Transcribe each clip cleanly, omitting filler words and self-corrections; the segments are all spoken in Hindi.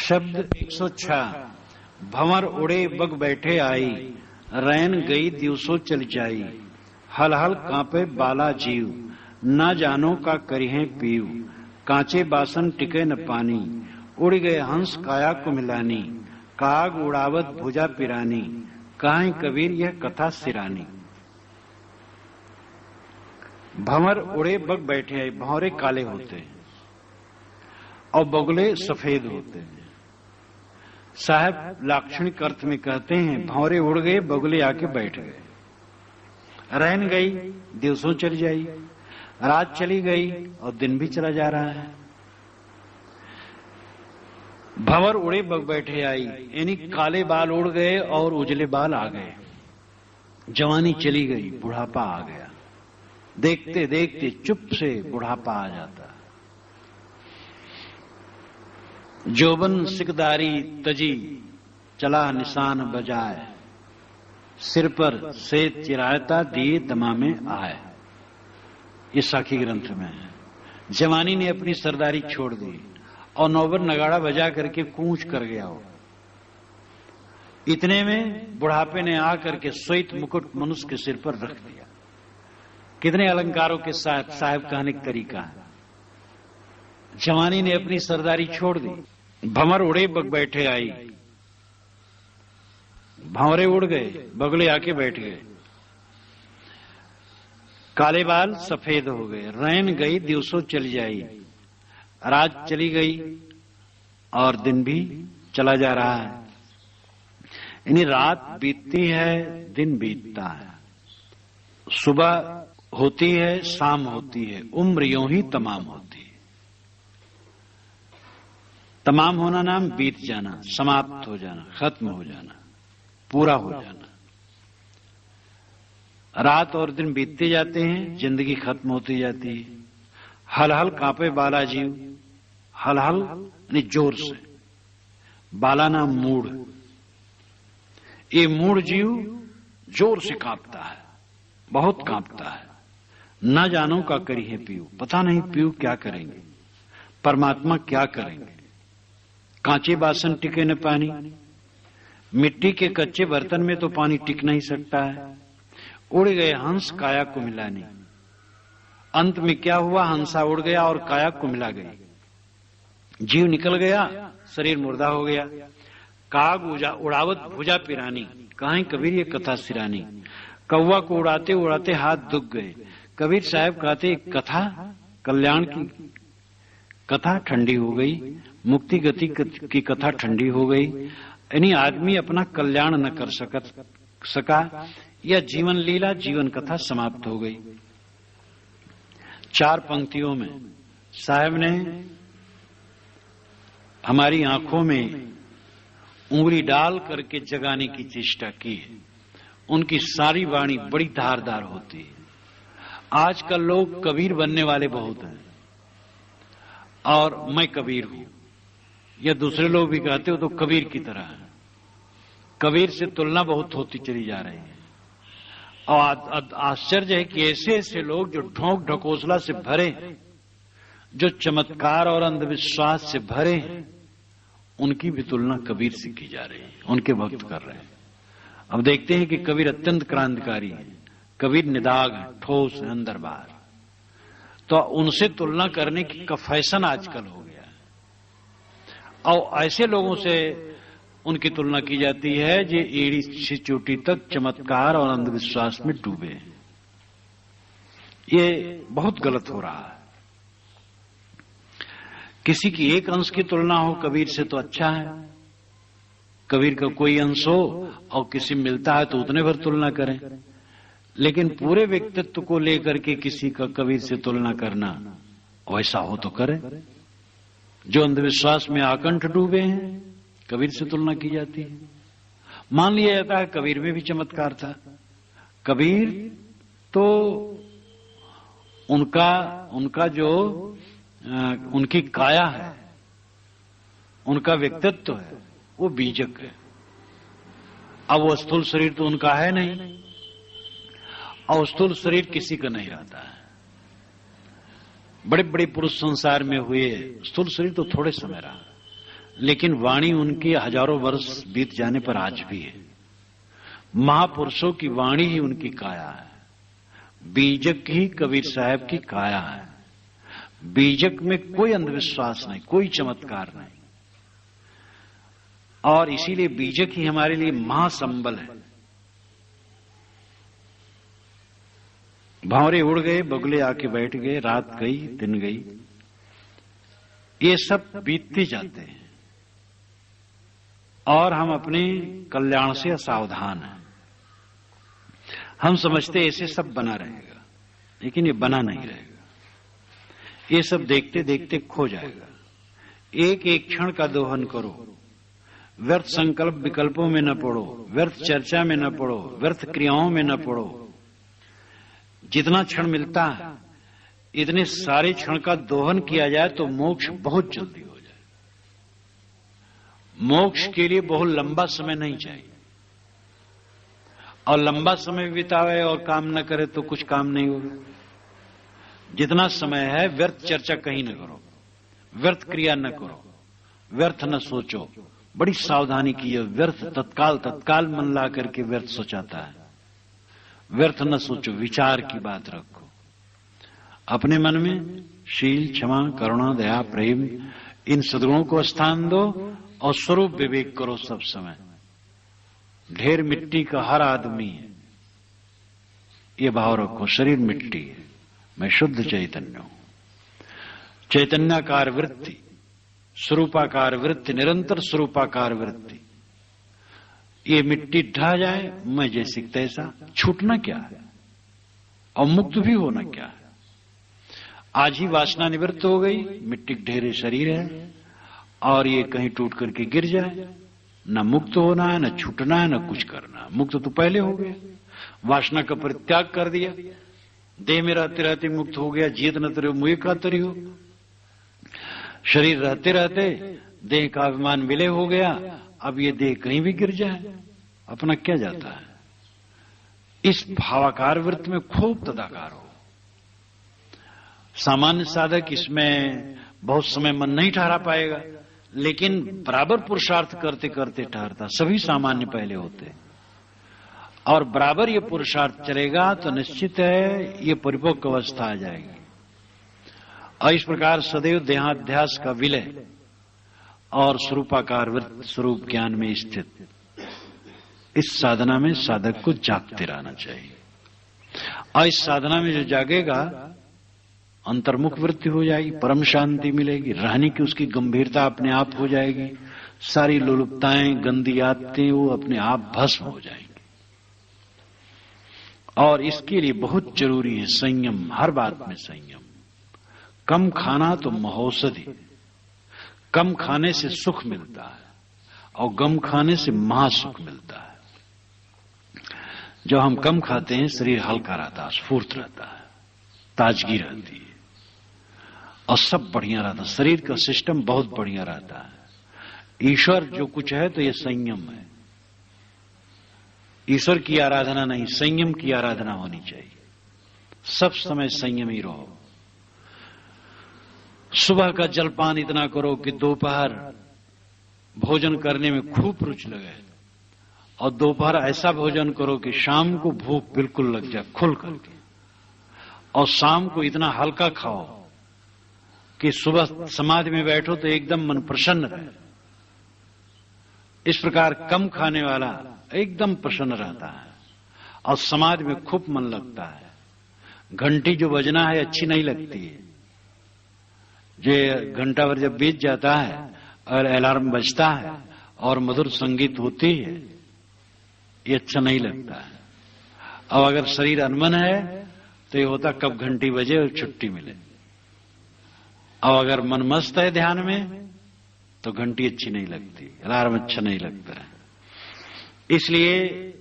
शब्द 106। भंवर उड़े बग बैठे आई, रैन गई दिवसों चल जाई। हल हल कांपे बाला जीव, ना जानो का करिहे पीव। कांचे बासन टिके न पानी, उड़ गए हंस काया को मिलानी। काग उड़ावत भुजा पिरानी, काहे कबीर यह कथा सिरानी। भंवर उड़े बग बैठे आई। भंवरे काले होते हैं और बगुले सफेद होते हैं। साहब लाक्षणिक अर्थ में कहते हैं भंवरे उड़ गए, बगुले आके बैठ गए। रहन गई, दिवसों चली जाई। रात चली गई और दिन भी चला जा रहा है। भंवर उड़े बग बैठे आई, यानी काले बाल उड़ गए और उजले बाल आ गए। जवानी चली गई, बुढ़ापा आ गया। देखते देखते चुप से बुढ़ापा आ जाता। जोबन सिकदारी तजी, चला निशान बजाए। सिर पर से चिरायता दिए दमामे आए। ये साखी ग्रंथ में है। जवानी ने अपनी सरदारी छोड़ दी और नौबर नगाड़ा बजा करके कूच कर गया हो। इतने में बुढ़ापे ने आकर के श्वेत मुकुट मनुष्य के सिर पर रख दिया। कितने अलंकारों के साथ साहब कहने का तरीका है। जवानी ने अपनी सरदारी छोड़ दी। भंवर उड़े बग बैठे आई, भंवरे उड़ गए, बगले आके बैठ गए। काले बाल सफेद हो गए। रैन गई दिवसों चली जाई। रात चली गई और दिन भी चला जा रहा है। यानी रात बीतती है, दिन बीतता है। सुबह होती है, शाम होती है। उम्र यूं ही तमाम होती है। तमाम होना नाम बीत जाना, समाप्त हो जाना, खत्म हो जाना, पूरा हो जाना। रात और दिन बीतते जाते हैं, जिंदगी खत्म होती जाती है। हल हल कांपे बाला जीव। हल हल यानी जोर से, बाला नाम मूढ़। ये मूढ़ जीव जोर से कांपता है, बहुत कांपता है। न जानो का करिए पीऊ, पता नहीं पीऊ क्या करेंगे, परमात्मा क्या करेंगे। कांचे बासन टिके न पानी, मिट्टी के कच्चे बर्तन में तो पानी टिक नहीं सकता है। उड़ गए हंस काया को मिलानी। अंत में क्या हुआ, हंसा उड़ गया और काया को मिला गई। जीव निकल गया, शरीर मुर्दा हो गया। काग उड़ावत भुजा पिरानी, कहां कबीर ये कथा सिरानी। कौवा को उड़ाते उड़ाते हाथ दुख गए। कबीर साहब कहते कथा कल्याण की कथा ठंडी हो गई, मुक्ति गति की कथा ठंडी हो गई। यानी आदमी अपना कल्याण न कर सका, या जीवन लीला जीवन कथा समाप्त हो गई। 4 पंक्तियों में साहब ने हमारी आंखों में उंगली डाल करके जगाने की चेष्टा की है। उनकी सारी वाणी बड़ी धारदार होती है। आजकल लोग कबीर बनने वाले बहुत हैं और मैं कबीर हूं, या दूसरे लोग भी कहते हो तो कबीर की तरह है। कबीर से तुलना बहुत होती चली जा रही है। और आश्चर्य है कि ऐसे ऐसे लोग जो ढोंक ढकोसला से भरे, जो चमत्कार और अंधविश्वास से भरे हैं, उनकी भी तुलना कबीर से की जा रही है, उनके भक्त कर रहे हैं। अब देखते हैं कि कबीर अत्यंत क्रांतिकारी है, कबीर निदाग है, ठोस है अंदर बाहर। तो उनसे तुलना करने का फैशन आजकल हो गया है और ऐसे लोगों से उनकी तुलना की जाती है जो एड़ी से चोटी तक चमत्कार और अंधविश्वास में डूबे हैं। ये बहुत गलत हो रहा है। किसी की एक अंश की तुलना हो कबीर से तो अच्छा है। कबीर का कोई अंश हो और किसी मिलता है तो उतने भर तुलना करें, लेकिन पूरे व्यक्तित्व को लेकर के किसी का कबीर से तुलना करना, वैसा हो तो करें। जो अंधविश्वास में आकंठ डूबे हैं, कबीर से तुलना की जाती है। मान लिया जाता है कबीर में भी चमत्कार था। कबीर तो उनका जो उनकी काया है, उनका व्यक्तित्व है, वो बीजक है। अब वो स्थूल शरीर तो उनका है नहीं, और स्थूल शरीर किसी का नहीं रहता है। बड़े बड़े पुरुष संसार में हुए, स्थूल शरीर तो थोड़े समय रहा, लेकिन वाणी उनकी हजारों वर्ष बीत जाने पर आज भी है। महापुरुषों की वाणी ही उनकी काया है। बीजक ही कबीर साहब की काया है। बीजक में कोई अंधविश्वास नहीं, कोई चमत्कार नहीं, और इसीलिए बीजक ही हमारे लिए महासंबल है। भंवरे उड़ गए, बगुले आके बैठ गए, रात गई दिन गई, ये सब बीतते जाते हैं और हम अपने कल्याण से असावधान हैं। हम समझते ऐसे सब बना रहेगा, लेकिन ये बना नहीं रहेगा। ये सब देखते देखते खो जाएगा। एक एक क्षण का दोहन करो, व्यर्थ संकल्प विकल्पों में न पड़ो, व्यर्थ चर्चा में न पड़ो, व्यर्थ क्रियाओं में न पड़ो। जितना क्षण मिलता है इतने सारे क्षण का दोहन किया जाए तो मोक्ष बहुत जल्दी हो जाए। मोक्ष के लिए बहुत लंबा समय नहीं चाहिए, और लंबा समय बितावे और काम न करे तो कुछ काम नहीं होगा। जितना समय है व्यर्थ चर्चा कहीं न करो, व्यर्थ क्रिया न करो, व्यर्थ न सोचो। बड़ी सावधानी की, व्यर्थ तत्काल मन ला करके व्यर्थ सोचाता है। व्यर्थ न सोचो, विचार की बात रखो। अपने मन में शील, क्षमा, करुणा, दया, प्रेम, इन सद्गुणों को स्थान दो और स्वरूप विवेक करो सब समय। ढेर मिट्टी का हर आदमी है, ये भाव रखो। शरीर मिट्टी है, मैं शुद्ध चैतन्य हूं। चैतन्याकार वृत्ति, स्वरूपाकार वृत्ति, निरंतर स्वरूपाकार वृत्ति। ये मिट्टी ढह जाए, मैं जैसे तैसा। छूटना क्या है और मुक्त भी होना क्या है। आज ही वासना निवृत्त हो गई, मिट्टी के ढेरे शरीर है और ये कहीं टूट करके गिर जाए। न मुक्त होना है, न छूटना है, न कुछ करना है। मुक्त तो पहले हो गया, वासना का परित्याग कर दिया, देह में रहते रहते मुक्त हो गया। जियत न तरी मुझे का तरी हो। शरीर रहते रहते देह का अभिमान विलय हो गया। अब ये देह कहीं भी गिर जाए अपना क्या जाता है। इस भावाकार वृत्त में खूब तदाकार हो। सामान्य साधक इसमें बहुत समय मन नहीं ठहरा पाएगा, लेकिन बराबर पुरुषार्थ करते करते ठहरता। सभी सामान्य पहले होते और बराबर ये पुरुषार्थ चलेगा तो निश्चित है ये परिपक्व अवस्था आ जाएगी। और इस प्रकार सदैव देहाध्यास का विलय और स्वरूपाकार वृत्त, स्वरूप ज्ञान में स्थित इस साधना में साधक को जागते रहना चाहिए। और इस साधना में जो जागेगा अंतर्मुख वृत्ति हो जाएगी, परम शांति मिलेगी, रहने की उसकी गंभीरता अपने आप हो जाएगी। सारी लोलुपताएं, गंदी आदतें वो अपने आप भस्म हो जाएंगी। और इसके लिए बहुत जरूरी है संयम, हर बात में संयम। कम खाना तो महौषधि। कम खाने से सुख मिलता है और गम खाने से महासुख मिलता है। जब हम कम खाते हैं शरीर हल्का रहता है, स्फूर्त रहता है, ताजगी रहती है और सब बढ़िया रहता है। शरीर का सिस्टम बहुत बढ़िया रहता है। ईश्वर जो कुछ है तो ये संयम है। ईश्वर की आराधना नहीं, संयम की आराधना होनी चाहिए। सब समय संयम ही रहो। सुबह का जलपान इतना करो कि दोपहर भोजन करने में खूब रुचि लगे, और दोपहर ऐसा भोजन करो कि शाम को भूख बिल्कुल लग जाए खुल करके, और शाम को इतना हल्का खाओ कि सुबह समाधि में बैठो तो एकदम मन प्रसन्न रहे। इस प्रकार कम खाने वाला एकदम प्रसन्न रहता है और समाधि में खूब मन लगता है। घंटी जो बजना है अच्छी नहीं लगती है। जो घंटा भर जब बीत जाता है और अलार्म बजता है और मधुर संगीत होती है, ये अच्छा नहीं लगता है। और अगर शरीर अनमन है तो ये होता कब घंटी बजे और छुट्टी मिले। और अगर मन मस्त है ध्यान में तो घंटी अच्छी नहीं लगती, अलार्म अच्छा नहीं लगता है। इसलिए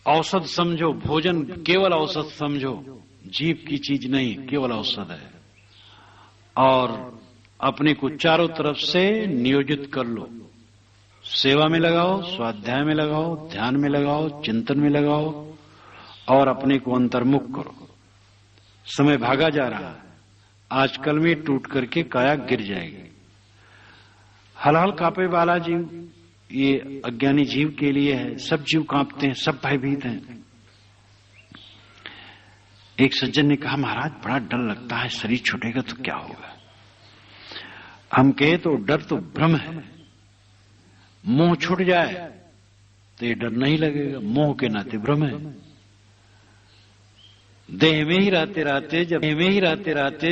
औषध समझो, भोजन केवल औषध समझो, जीव की चीज नहीं, केवल औषध है। और अपने को चारों तरफ से नियोजित कर लो। सेवा में लगाओ, स्वाध्याय में लगाओ, ध्यान में लगाओ, चिंतन में लगाओ और अपने को अंतर्मुख करो। समय भागा जा रहा है, आजकल में टूट करके काया गिर जाएगी। हल हल कांपे वाला जीव, ये अज्ञानी जीव के लिए है। सब जीव कांपते हैं, सब भयभीत हैं। एक सज्जन ने कहा, महाराज बड़ा डर लगता है, शरीर छूटेगा तो क्या होगा? हम कहे तो डर तो भ्रम है, मोह छूट जाए तो ये डर नहीं लगेगा, मोह के नाते भ्रम है। देह में ही रहते रहते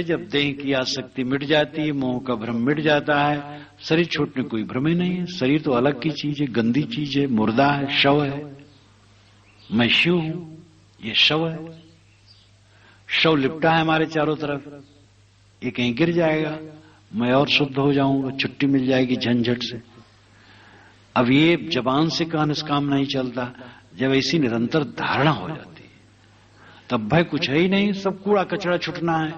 जब देह की आसक्ति मिट जाती है, मोह का भ्रम मिट जाता है, शरीर छूटने कोई भ्रम ही नहीं है। शरीर तो अलग की चीज है, गंदी चीज है, मुर्दा है, शव है। मैं शिव हूं, ये शव है। शव लिपटा है हमारे चारों तरफ, ये कहीं गिर जाएगा, मैं और शुद्ध हो जाऊंगा, छुट्टी मिल जाएगी झंझट से। अब ये जबान से का निष्काम नहीं चलता। जब ऐसी निरंतर धारणा हो जाती है तब भय कुछ है ही नहीं, सब कूड़ा कचरा छुटना है,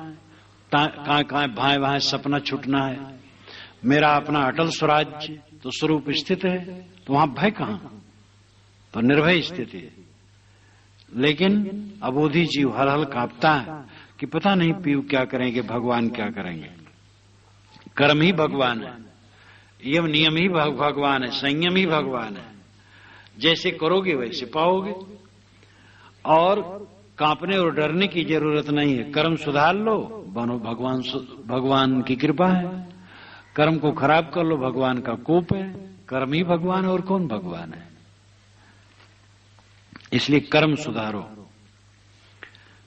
कहां कहां भाए भाए सपना छुटना है। मेरा अपना अटल स्वराज्य तो स्वरूप स्थित है, तो वहां भय कहां, तो निर्भय स्थिति है। लेकिन अबोधी जीव हल हल कांपता है कि पता नहीं पीयू क्या करेंगे, भगवान क्या करेंगे। कर्म ही भगवान है, यम नियम ही भगवान है, संयम ही भगवान है। जैसे करोगे वैसे पाओगे, और कांपने और डरने की जरूरत नहीं है। कर्म सुधार लो, बनो भगवान की कृपा है। कर्म को खराब कर लो, भगवान का कोप है। कर्म ही भगवान है, और कौन भगवान है? इसलिए कर्म सुधारो।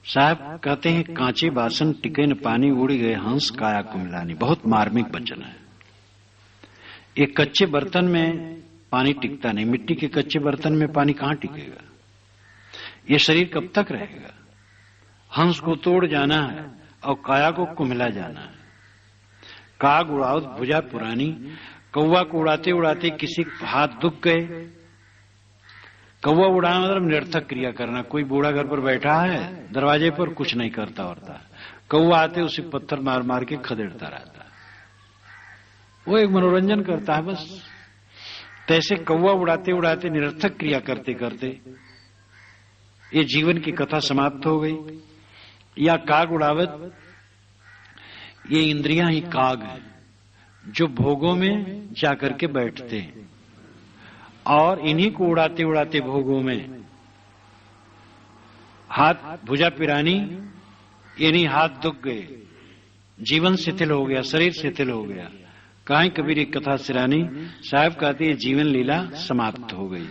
साहब कहते हैं, कांचे बासन टिके न पानी, उड़ गए हंस काया को मिलानी। बहुत मार्मिक वचन है। एक कच्चे बर्तन में पानी टिकता नहीं, मिट्टी के कच्चे बर्तन में पानी कहां टिकेगा? ये शरीर कब तक रहेगा? हंस को तोड़ जाना है और काया को कुम्हिला जाना है। काग उड़ाओ भुजा पुरानी, कौवा को उड़ाते उड़ाते किसी हाथ दुख गए। कौवा उड़ाना मतलब निरर्थक क्रिया करना। कोई बूढ़ा घर पर बैठा है दरवाजे पर, कुछ नहीं करता होता, कौवा आते उसे पत्थर मार मार के खदेड़ता रहता है, वो एक मनोरंजन करता है बस। तैसे कौवा उड़ाते उड़ाते निरर्थक क्रिया करते करते ये जीवन की कथा समाप्त हो गई। या काग उड़ावत, ये इंद्रियां ही काग हैं जो भोगों में जाकर के बैठते हैं, और इन्हीं को उड़ाते उड़ाते भोगों में हाथ भुजा पिरानी, यानी हाथ दुख गए, जीवन शिथिल हो गया, शरीर शिथिल हो गया। कहीं कबीर एक कथा सिरानी, साहब कहते हैं जीवन लीला समाप्त हो गई।